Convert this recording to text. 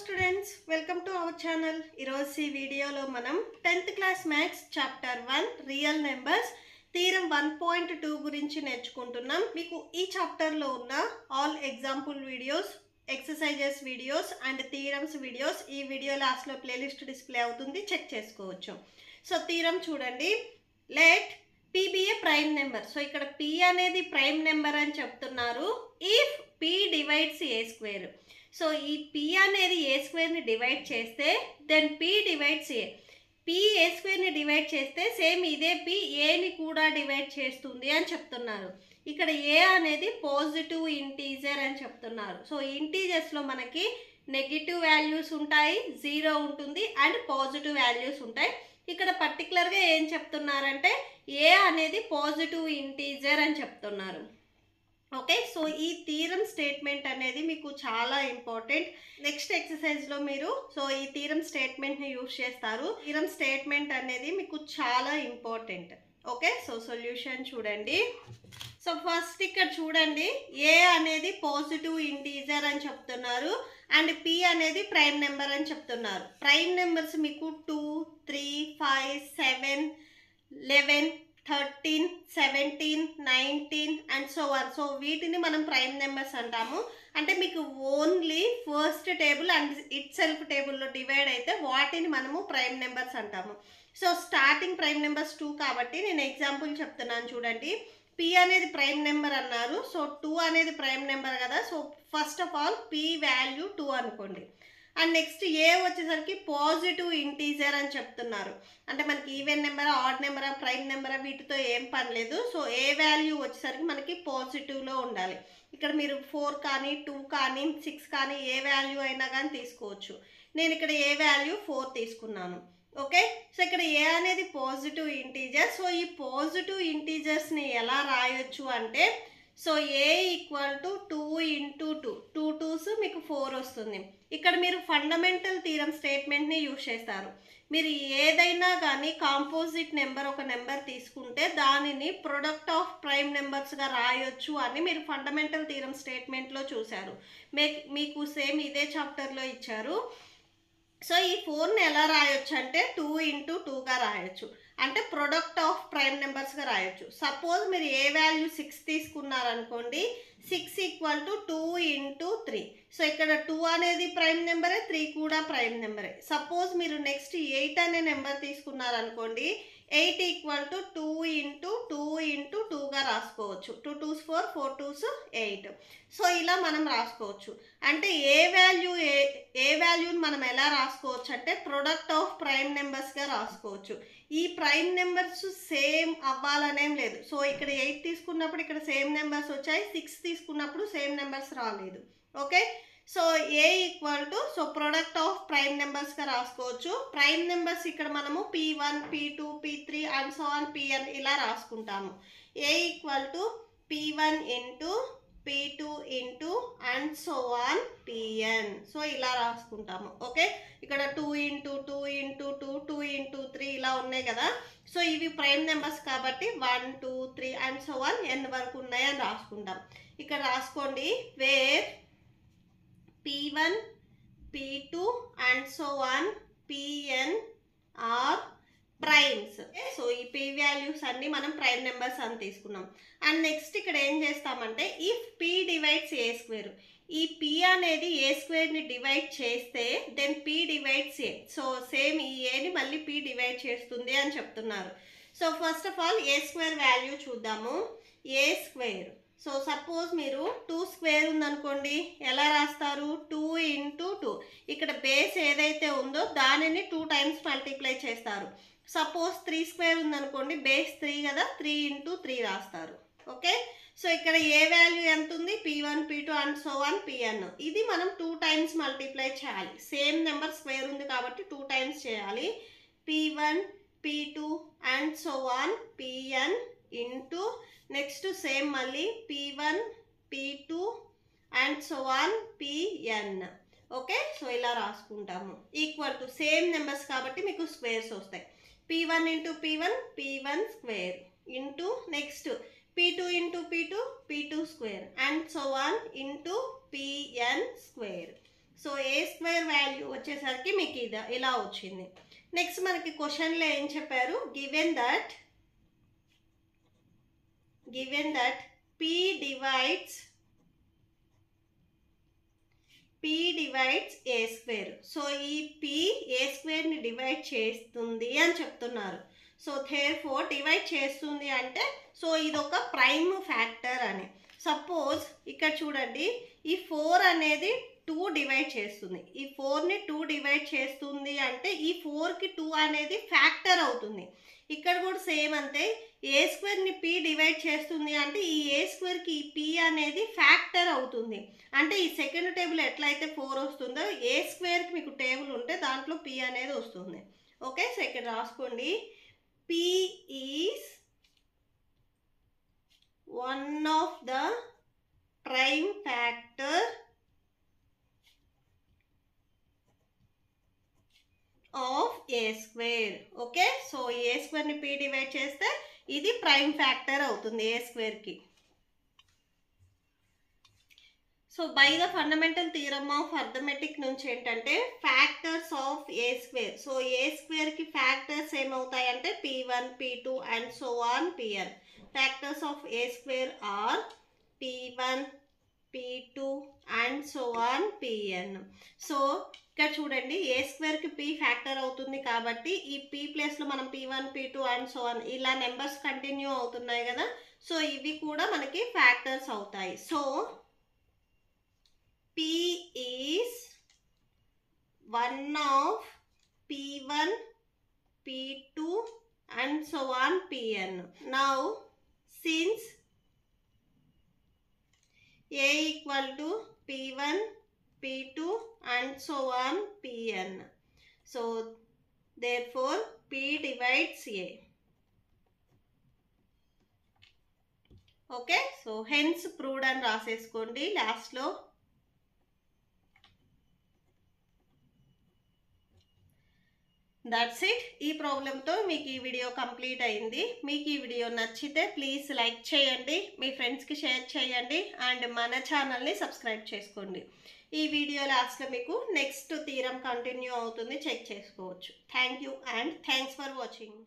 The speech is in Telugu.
students, welcome to our channel. ఈరోజు ఈ వీడియోలో మనం 10th class maths chapter 1 real numbers theorem 1.2 గురించి నేర్చుకుంటున్నాం. మీకు ఈ చాప్టర్లో ఉన్న all example videos, exercises videos and theorems videos ఈ వీడియో లాస్ట్లో ప్లేలిస్ట్ డిస్ప్లే అవుతుంది, చెక్ చేసుకోవచ్చు. సో థీరం చూడండి, let p be a prime number. So ఇక్కడ p అనేది ప్రైమ్ నెంబర్ అని చెప్తున్నారు. If p divides a square. So ఈ p అనేది a స్క్వేర్ని డివైడ్ చేస్తే then p divides a. p a స్క్వేర్ని డివైడ్ చేస్తే సేమ్ ఇదే p aని కూడా డివైడ్ చేస్తుంది అని చెప్తున్నారు. ఇక్కడ a అనేది పాజిటివ్ ఇంటీజర్ అని చెప్తున్నారు. సో ఇంటీజర్స్లో మనకి నెగిటివ్ వాల్యూస్ ఉంటాయి, 0 ఉంటుంది అండ్ పాజిటివ్ వాల్యూస్ ఉంటాయి. ఇక్కడ పర్టికులర్గా ఏం చెప్తున్నారంటే a అనేది పాజిటివ్ ఇంటీజర్ అని చెప్తున్నారు. ఓకే, సో ఈ థీరం స్టేట్మెంట్ అనేది మీకు చాలా ఇంపార్టెంట్. నెక్స్ట్ ఎక్సర్సైజ్లో మీరు సో ఈ థీరం స్టేట్మెంట్ని యూజ్ చేస్తారు. థీరం స్టేట్మెంట్ అనేది మీకు చాలా ఇంపార్టెంట్. ఓకే, సో సొల్యూషన్ చూడండి. సో ఫస్ట్ ఇక్కడ చూడండి, a అనేది పాజిటివ్ ఇంటీజర్ అని చెప్తున్నారు అండ్ p అనేది ప్రైమ్ నెంబర్ అని చెప్తున్నారు. ప్రైమ్ నెంబర్స్ మీకు 2, 3, 5, 7, 11, 13, 17, 19 అండ్ సో ఆన్. సో వీటిని మనం ప్రైమ్ నెంబర్స్ అంటాము. అంటే మీకు only first table and it self టేబుల్లో డివైడ్ అయితే వాటిని మనము ప్రైమ్ నెంబర్స్ అంటాము. సో స్టార్టింగ్ ప్రైమ్ నెంబర్స్ 2 కాబట్టి నేను ఎగ్జాంపుల్ చెప్తున్నాను చూడండి. p అనేది ప్రైమ్ నెంబర్ అన్నారు, సో 2 అనేది ప్రైమ్ నెంబర్ కదా. So first of all p value 2 అనుకోండి. అండ్ నెక్స్ట్ a వచ్చేసరికి పాజిటివ్ ఇంటీజర్ అని చెప్తున్నారు. అంటే మనకి ఈవెన్ నెంబరా, ఆడ్ నెంబరా, ప్రైమ్ నెంబరా వీటితో ఏం పని లేదు. సో a వాల్యూ వచ్చేసరికి మనకి పాజిటివ్లో ఉండాలి. ఇక్కడ మీరు 4 కానీ 2 కానీ 6 కానీ ఏ వాల్యూ అయినా కానీ తీసుకోవచ్చు. నేను ఇక్కడ a వాల్యూ 4 తీసుకున్నాను. ఓకే, సో ఇక్కడ a అనేది పాజిటివ్ ఇంటీజర్. సో ఈ పాజిటివ్ ఇంటీజర్స్ని ఎలా రాయొచ్చు అంటే so a equal to 2 into 2, 2 2s మీకు 4 వస్తుంది. ఇక్కడ మీరు ఫండమెంటల్ థీరం స్టేట్మెంట్ని యూజ్ చేస్తారు. మీరు ఏదైనా కానీ కాంపోజిట్ నెంబర్ ఒక నెంబర్ తీసుకుంటే దానిని ప్రొడక్ట్ ఆఫ్ ప్రైమ్ నెంబర్స్గా రాయొచ్చు అని మీరు ఫండమెంటల్ థీరం స్టేట్మెంట్లో చూశారు. మీకు సేమ్ ఇదే చాప్టర్లో ఇచ్చారు. సో ఈ 4ని ఎలా రాయొచ్చు అంటే 2 ఇంటూ 2గా రాయొచ్చు. అంటే ప్రొడక్ట్ ఆఫ్ ప్రైమ్ నెంబర్స్గా రాయొచ్చు. సపోజ్ మీరు ఏ వాల్యూ 6 తీసుకున్నారనుకోండి, 6 ఈక్వల్ టు 2 ఇంటూ 3. సో ఇక్కడ 2 అనేది ప్రైమ్ నెంబరే, 3 కూడా ప్రైమ్ నెంబరే. సపోజ్ మీరు నెక్స్ట్ 8 అనే నెంబర్ తీసుకున్నారనుకోండి, 8 ఈక్వల్ టు 2 ఇంటూ 2 ఇంటూ 2గా రాసుకోవచ్చు. 2 2s 4, 4 2s 8. సో ఇలా మనం రాసుకోవచ్చు. అంటే ఏ వాల్యూని మనం ఎలా రాసుకోవచ్చు అంటే ప్రొడక్ట్ ఆఫ్ ప్రైమ్ నెంబర్స్గా రాసుకోవచ్చు. ఈ ప్రైమ్ నెంబర్స్ సేమ్ అవ్వాలనేం లేదు. సో ఇక్కడ 8 తీసుకున్నప్పుడు ఇక్కడ సేమ్ నెంబర్స్ వచ్చాయి, 6 తీసుకున్నప్పుడు సేమ్ నెంబర్స్ రాలేదు. Okay, so a equal to so product of prime నెంబర్స్గా రాసుకోవచ్చు. ప్రైమ్ నెంబర్స్ ఇక్కడ మనము p1, p2, p3 and so on pn ఇలా రాసుకుంటాము. a equal to p1 into p2 into and so on pn. So ఇలా రాసుకుంటాము. ఓకే, ఇక్కడ 2 ఇంటూ 2 ఇంటూ 2, 2 ఇంటూ 3 ఇలా ఉన్నాయి కదా. సో ఇవి ప్రైమ్ నెంబర్స్ కాబట్టి 1, 2, 3 అండ్ సో ఆన్ n వరకు ఉన్నాయని రాసుకుంటాం. ఇక్కడ రాసుకోండి, where p1, p2 and so on pn are primes. So ఈ p వాల్యూస్ అన్ని మనం ప్రైమ్ నెంబర్స్ అని తీసుకున్నాం. అండ్ నెక్స్ట్ ఇక్కడ ఏం చేస్తామంటే if p divides a square. ఈ p అనేది a స్క్వేర్ని డివైడ్ చేస్తే then p divides a. So same ఈ aని మళ్ళీ p డివైడ్ చేస్తుంది అని చెప్తున్నారు. So first of all a square value చూద్దాము. a స్క్వేర్, సో సపోజ్ మీరు 2 స్క్వేర్ ఉందనుకోండి, ఎలా రాస్తారు? 2 ఇంటూ 2. ఇక్కడ బేస్ ఏదైతే ఉందో దానిని 2 టైమ్స్ మల్టిప్లై చేస్తారు. సపోజ్ 3 స్క్వేర్ ఉందనుకోండి, బేస్ 3 కదా, 3 ఇంటూ 3 రాస్తారు. ఓకే, సో ఇక్కడ ఏ వాల్యూ ఎంత ఉంది? p1, p2 and so on pn. ఇది మనం 2 టైమ్స్ మల్టిప్లై చేయాలి. సేమ్ నెంబర్ స్క్వేర్ ఉంది కాబట్టి 2 టైమ్స్ చేయాలి. p1, p2 and so on pn into next same మళ్ళీ p1, p2 and so on pn. Okay, so ఇలా రాసుకుంటాము. ఈక్వల్ టు సేమ్ నెంబర్స్ కాబట్టి మీకు స్క్వేర్స్ వస్తాయి. p1 into p1, p1 square into next p2 into p2, p2 square and so on into pn square. So A square value వచ్చేసరికి మీకు ఇది ఇలా వచ్చింది. నెక్స్ట్ మనకి క్వశ్చన్లో ఏం చెప్పారు, given that P divides a square. So ఈ P a స్క్వేర్ని డివైడ్ చేస్తుంది అని చెప్తున్నారు. సో therefore డివైడ్ చేస్తుంది అంటే సో ఇది ఒక ప్రైమ్ ఫ్యాక్టర్ అని. సపోజ్ ఇక్కడ చూడండి, ఈ 4 అనేది 2 డివైడ్ చేస్తుంది. ఈ 4ని 2 డివైడ్ చేస్తుంది అంటే ఈ 4కి 2 అనేది ఫ్యాక్టర్ అవుతుంది. ఇక్కడ కూడా సేమ్ అంతే, ఏ స్క్వేర్ని P డివైడ్ చేస్తుంది అంటే ఈ ఏ స్క్వేర్కి ఈ P అనేది ఫ్యాక్టర్ అవుతుంది. అంటే ఈ సెకండ్ టేబుల్ ఎట్లయితే 4 వస్తుందో ఏ స్క్వేర్కి మీకు టేబుల్ ఉంటే దాంట్లో P అనేది వస్తుంది. ఓకే, సో ఇక్కడ రాసుకోండి, P is one of the prime factor of a square. Okay, so A స్క్వేర్ని P డివైడ్ చేస్తే ఇది ప్రైమ్ ఫ్యాక్టర్ అవుతుంది ఏ స్క్వేర్కి. So by the fundamental theorem of arithmetic నుంచి ఏంటంటే factors of A square. So A స్క్వేర్కి ఫ్యాక్టర్స్ ఏమవుతాయంటే P1, P2 and so on Pn. Factors of a square are P1, P2 and so on Pn. So ఇక్కడ చూడండి, ఏ స్క్వేర్కి P ఫ్యాక్టర్ అవుతుంది కాబట్టి ఈ P ప్లేస్లో మనం P1, P2 and so on ఇలా నెంబర్స్ కంటిన్యూ అవుతున్నాయి కదా, సో ఇవి కూడా మనకి ఫ్యాక్టర్స్ అవుతాయి. So P is one of P1, P2 and so on Pn. Now since A equal to P1, P2 and so on Pn, so therefore P divides A. Okay, so hence proved అని రాసేసుకోండి లాస్ట్లో. That's it. ఈ ప్రాబ్లంతో మీకు ఈ వీడియో కంప్లీట్ అయింది. మీకు ఈ వీడియో నచ్చితే ప్లీజ్ లైక్ చేయండి, మీ ఫ్రెండ్స్కి షేర్ చేయండి అండ్ మన ఛానల్ని సబ్స్క్రైబ్ చేసుకోండి. ఈ వీడియో లాస్ట్లో మీకు నెక్స్ట్ థీరం కంటిన్యూ అవుతుంది, చెక్ చేసుకోవచ్చు. Thank you and thanks for watching.